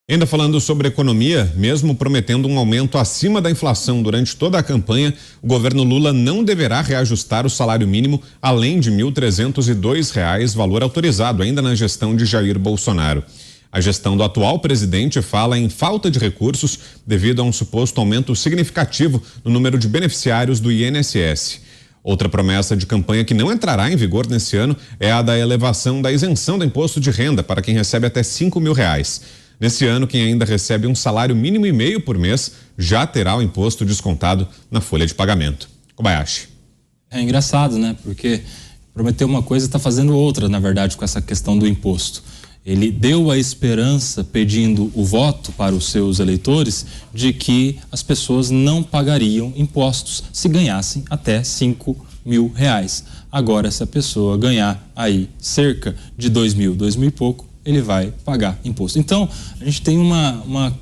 Ainda falando sobre economia, mesmo prometendo um aumento acima da inflação durante toda a campanha, o governo Lula não deverá reajustar o salário mínimo além de R$ 1.302, valor autorizado ainda na gestão de Jair Bolsonaro. A gestão do atual presidente fala em falta de recursos devido a um suposto aumento significativo no número de beneficiários do INSS. Outra promessa de campanha que não entrará em vigor nesse ano é a da elevação da isenção do imposto de renda para quem recebe até R$ 5.000. Nesse ano, quem ainda recebe um salário mínimo e meio por mês já terá o imposto descontado na folha de pagamento. Kobayashi. É engraçado, né? Porque prometeu uma coisa e está fazendo outra, na verdade, com essa questão do imposto. Ele deu a esperança, pedindo o voto para os seus eleitores, de que as pessoas não pagariam impostos se ganhassem até R$5.000. Agora, se a pessoa ganhar aí cerca de R$2.000 e pouco, ele vai pagar imposto. Então, a gente tem uma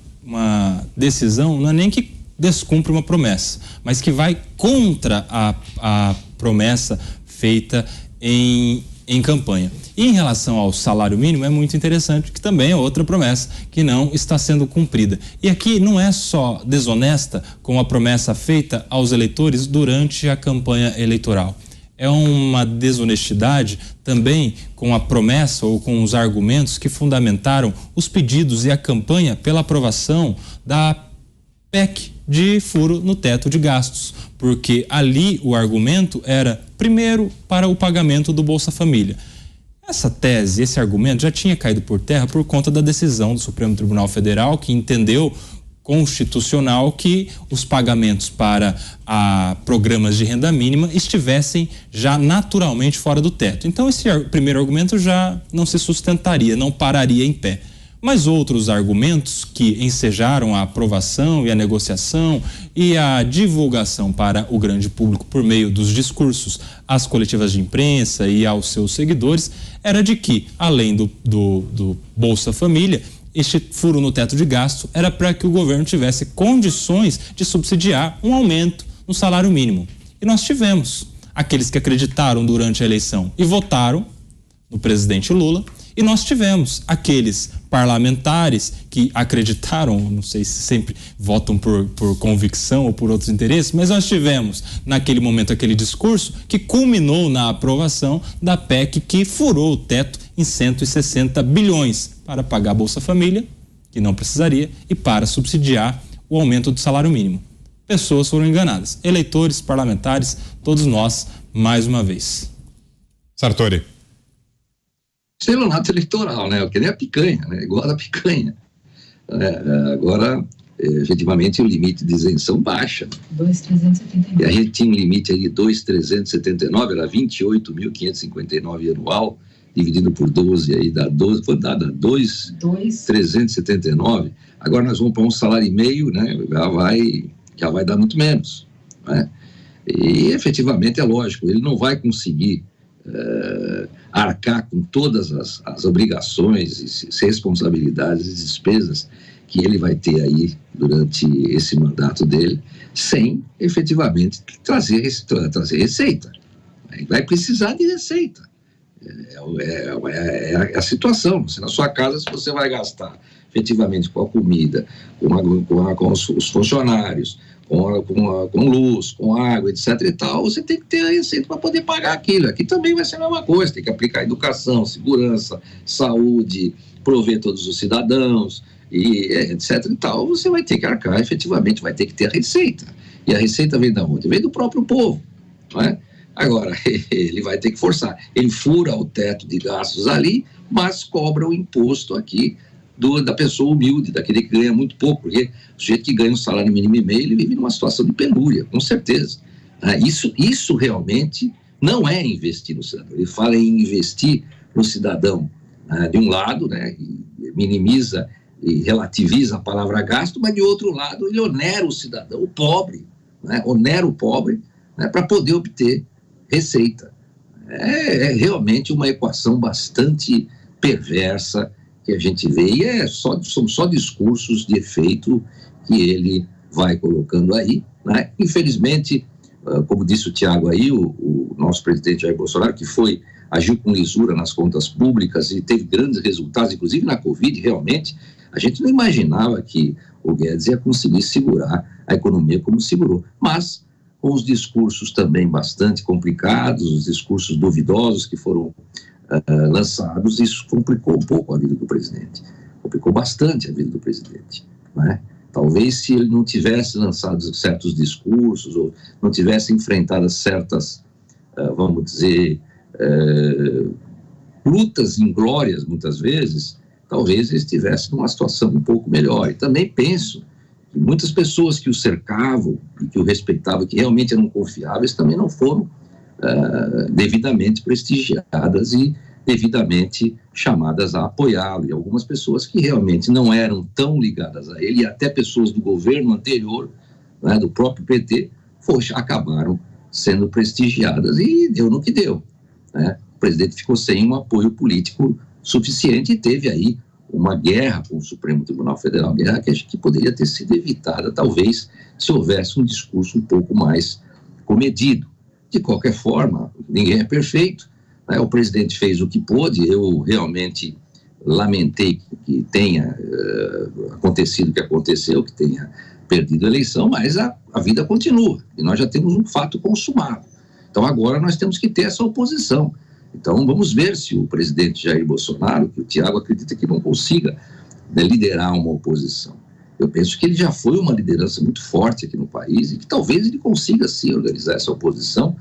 decisão, não é nem que descumpre uma promessa, mas que vai contra a promessa feita em campanha. E em relação ao salário mínimo, é muito interessante que também é outra promessa que não está sendo cumprida. E aqui não é só desonesta com a promessa feita aos eleitores durante a campanha eleitoral. É uma desonestidade também com a promessa ou com os argumentos que fundamentaram os pedidos e a campanha pela aprovação da PEC de furo no teto de gastos, porque ali o argumento era primeiro para o pagamento do Bolsa Família. Essa tese, esse argumento já tinha caído por terra por conta da decisão do Supremo Tribunal Federal, que entendeu constitucional que os pagamentos para programas de renda mínima estivessem já naturalmente fora do teto. Então esse primeiro argumento já não se sustentaria, não pararia em pé. Mas outros argumentos que ensejaram a aprovação e a negociação e a divulgação para o grande público por meio dos discursos às coletivas de imprensa e aos seus seguidores era de que, além do Bolsa Família, este furo no teto de gasto era para que o governo tivesse condições de subsidiar um aumento no salário mínimo. E nós tivemos aqueles que acreditaram durante a eleição e votaram no presidente Lula, e nós tivemos aqueles parlamentares que acreditaram, não sei se sempre votam por convicção ou por outros interesses, mas nós tivemos naquele momento aquele discurso que culminou na aprovação da PEC que furou o teto em 160 bilhões para pagar a Bolsa Família, que não precisaria, e para subsidiar o aumento do salário mínimo. Pessoas foram enganadas, eleitores, parlamentares, todos nós, mais uma vez. Sartori. Estelionato eleitoral, né? Que nem a picanha, né? Igual a picanha. Agora, efetivamente, o limite de isenção baixa. 2.379. E a gente tinha um limite aí de 2.379, era 28.559 anual, dividido por 12, aí dá 12, foi dada 2.379. Agora nós vamos para um salário e meio, né? Já vai dar muito menos, né? E efetivamente é lógico, ele não vai conseguir arcar com todas as obrigações, responsabilidades e despesas que ele vai ter aí durante esse mandato dele, sem efetivamente trazer receita. Ele vai precisar de receita. É a situação. Se na sua casa, se você vai gastar efetivamente com a comida, com os funcionários, com luz, com água, etc. e tal, você tem que ter a receita para poder pagar aquilo. Aqui também vai ser a mesma coisa, tem que aplicar educação, segurança, saúde, prover todos os cidadãos, e etc. e tal. Você vai ter que arcar, efetivamente, vai ter que ter a receita. E a receita vem da onde? Vem do próprio povo, não é? Agora, ele vai ter que forçar. Ele fura o teto de gastos ali, mas cobra o imposto aqui da pessoa humilde, daquele que ganha muito pouco, porque o sujeito que ganha um salário mínimo e meio, ele vive numa situação de penúria, com certeza. Isso realmente não é investir no cidadão. Ele fala em investir no cidadão, de um lado, né, minimiza e relativiza a palavra gasto, mas de outro lado ele onera o cidadão, o pobre, né, onera o pobre, né, para poder obter receita. É realmente uma equação bastante perversa que a gente vê, e são só discursos de efeito que ele vai colocando aí, né? Infelizmente, como disse o Tiago aí, o nosso presidente Jair Bolsonaro, que foi agiu com lisura nas contas públicas e teve grandes resultados, inclusive na Covid, realmente, a gente não imaginava que o Guedes ia conseguir segurar a economia como segurou. Mas, com os discursos também bastante complicados, os discursos duvidosos que foram lançados, isso complicou um pouco a vida do presidente. Complicou bastante a vida do presidente, né? Talvez se ele não tivesse lançado certos discursos ou não tivesse enfrentado certas, vamos dizer, lutas inglórias muitas vezes, talvez ele estivesse numa situação um pouco melhor. E também penso que muitas pessoas que o cercavam e que o respeitavam, que realmente eram confiáveis, também não foram devidamente prestigiadas e devidamente chamadas a apoiá-lo. E algumas pessoas que realmente não eram tão ligadas a ele, e até pessoas do governo anterior, né, do próprio PT, acabaram sendo prestigiadas e deu no que deu, né? O presidente ficou sem um apoio político suficiente e teve aí uma guerra com o Supremo Tribunal Federal, guerra que poderia ter sido evitada, talvez, se houvesse um discurso um pouco mais comedido. De qualquer forma, ninguém é perfeito, né? O presidente fez o que pôde. Eu realmente lamentei que tenha acontecido o que aconteceu, que tenha perdido a eleição, mas a vida continua e nós já temos um fato consumado. Então agora nós temos que ter essa oposição. Então vamos ver se o presidente Jair Bolsonaro, que o Tiago acredita que não consiga, né, liderar uma oposição. Eu penso que ele já foi uma liderança muito forte aqui no país e que talvez ele consiga sim organizar essa oposição,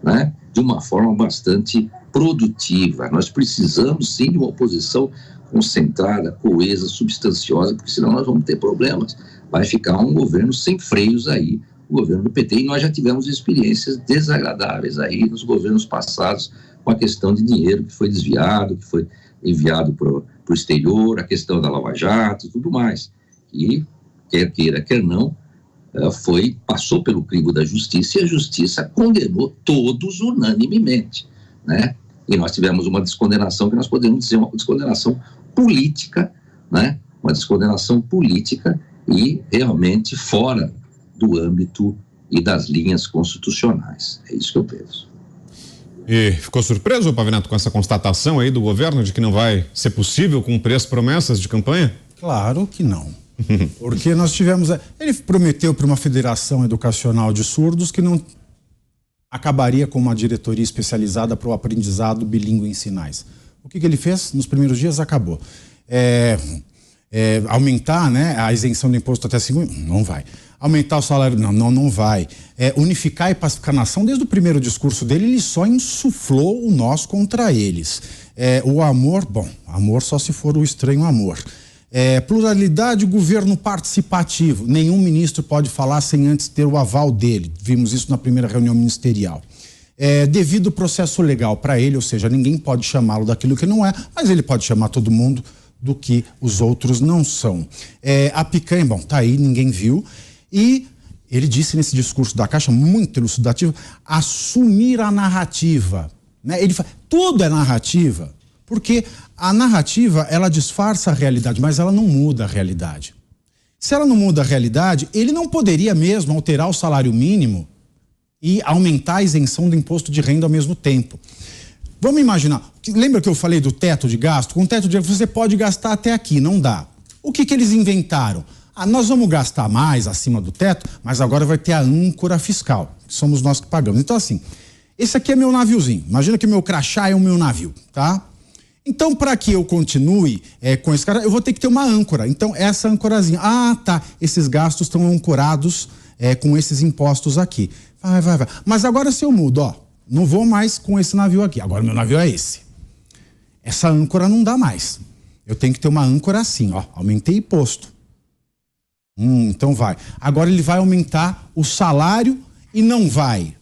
né, de uma forma bastante produtiva. Nós precisamos sim de uma oposição concentrada, coesa, substanciosa, porque senão nós vamos ter problemas. Vai ficar um governo sem freios aí, o governo do PT, e nós já tivemos experiências desagradáveis aí nos governos passados com a questão de dinheiro que foi desviado, que foi enviado para o exterior, a questão da Lava Jato e tudo mais. E, quer queira, quer não, passou pelo crivo da justiça e a justiça condenou todos unanimemente, né? E nós tivemos uma descondenação que nós podemos dizer uma descondenação política, né? Uma descondenação política e realmente fora do âmbito e das linhas constitucionais. É isso que eu penso. E ficou surpreso, Pavinato, com essa constatação aí do governo de que não vai ser possível cumprir as promessas de campanha? Claro que não. Porque nós tivemos... Ele prometeu para uma federação educacional de surdos que não acabaria com uma diretoria especializada para o aprendizado bilíngue em sinais. O que ele fez? Nos primeiros dias acabou. Aumentar, né, a isenção do imposto até 5 mil? Não vai. Aumentar o salário? Não vai. Unificar e pacificar a nação, desde o primeiro discurso dele, ele só insuflou o nós contra eles. O amor, bom, amor só se for o estranho amor. Pluralidade, governo participativo. Nenhum ministro pode falar sem antes ter o aval dele. Vimos isso na primeira reunião ministerial. Devido processo legal para ele, ou seja, ninguém pode chamá-lo daquilo que não é, mas ele pode chamar todo mundo do que os outros não são. A picanha, bom, tá aí, ninguém viu. E ele disse nesse discurso da Caixa, muito elucidativo, assumir a narrativa, né? Ele fala, tudo é narrativa, porque a narrativa, ela disfarça a realidade, mas ela não muda a realidade. Se ela não muda a realidade, ele não poderia mesmo alterar o salário mínimo e aumentar a isenção do imposto de renda ao mesmo tempo. Vamos imaginar, lembra que eu falei do teto de gasto? Com o teto de gasto você pode gastar até aqui, não dá. O que eles inventaram? Nós vamos gastar mais acima do teto, mas agora vai ter a âncora fiscal, que somos nós que pagamos. Então assim, esse aqui é meu naviozinho, imagina que meu crachá é o meu navio, tá? Então, para que eu continue com esse cara, eu vou ter que ter uma âncora. Então, essa âncorazinha, tá, esses gastos estão ancorados com esses impostos aqui. Vai. Mas agora se eu mudo, não vou mais com esse navio aqui, agora meu navio é esse. Essa âncora não dá mais. Eu tenho que ter uma âncora assim, aumentei imposto. Então vai. Agora ele vai aumentar o salário e não vai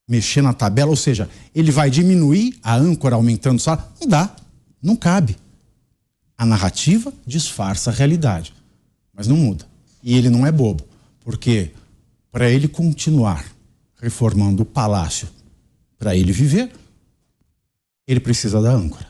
mexer na tabela, ou seja, ele vai diminuir a âncora aumentando o salário. Não dá, não cabe. A narrativa disfarça a realidade, mas não muda. E ele não é bobo, porque para ele continuar reformando o palácio, para ele viver, ele precisa da âncora.